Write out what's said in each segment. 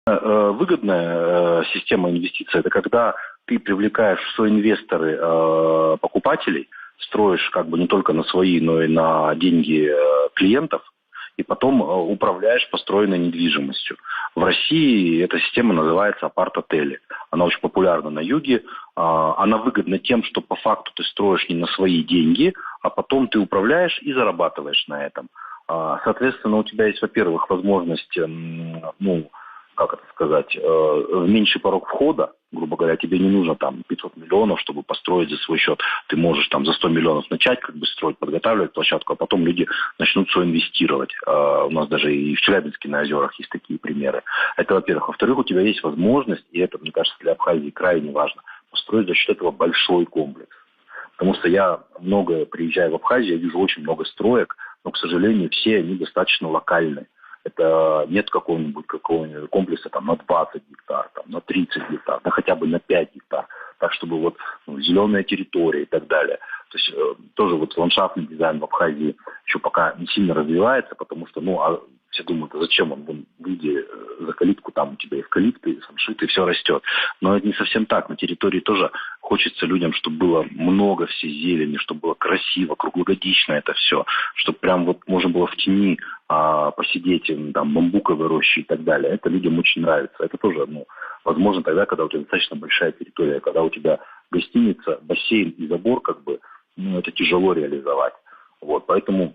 Выгодная система инвестиций – это когда ты привлекаешь в соинвесторы покупателей, строишь как бы не только на свои, но и на деньги клиентов, и потом управляешь построенной недвижимостью. В России эта система называется апарт-отели. Она очень популярна на юге. Она выгодна тем, что по факту ты строишь не на свои деньги, а потом ты управляешь и зарабатываешь на этом. Соответственно, у тебя есть, во-первых, возможность, как это сказать, меньший порог входа. Грубо говоря, тебе не нужно там 500 миллионов, чтобы построить за свой счет. Ты можешь там за 100 миллионов начать как бы строить, подготавливать площадку, а потом люди начнут все инвестировать. У нас даже и в Челябинске на озерах есть такие примеры. Это, во-первых. Во-вторых, у тебя есть возможность, и это, мне кажется, для Абхазии крайне важно, построить за счет этого большой комплекс. Потому что я много приезжаю в Абхазию, я вижу очень много строек, но, к сожалению, все они достаточно локальные. Это нет какого-нибудь комплекса там, на 20 гектар, там, на 30 гектар, да хотя бы на 5 гектар. Так, чтобы вот зеленая территория и так далее. То есть тоже вот ландшафтный дизайн в Абхазии еще пока не сильно развивается, потому что, все думают, а зачем он, выйди за калитку, там у тебя эвкалипты, самшиты, все растет. Но это не совсем так. На территории тоже хочется людям, чтобы было много всей зелени, чтобы было красиво, круглогодично это все, чтобы прям вот можно было в тени посидеть, там, бамбуковой рощи и так далее. Это людям очень нравится. Это тоже, возможно тогда, когда у тебя достаточно большая территория, когда у тебя гостиница, бассейн и забор, как бы, это тяжело реализовать. Вот, поэтому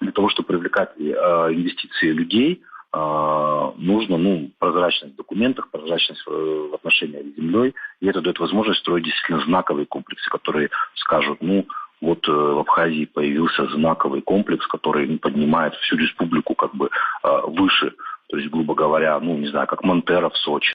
для того, чтобы привлекать инвестиции людей, нужно прозрачность в документах, прозрачность в отношениях с землей, и это дает возможность строить действительно знаковые комплексы, которые скажут, вот в Абхазии появился знаковый комплекс, который поднимает всю республику как бы выше, то есть, грубо говоря, не знаю, как Монтера в Сочи.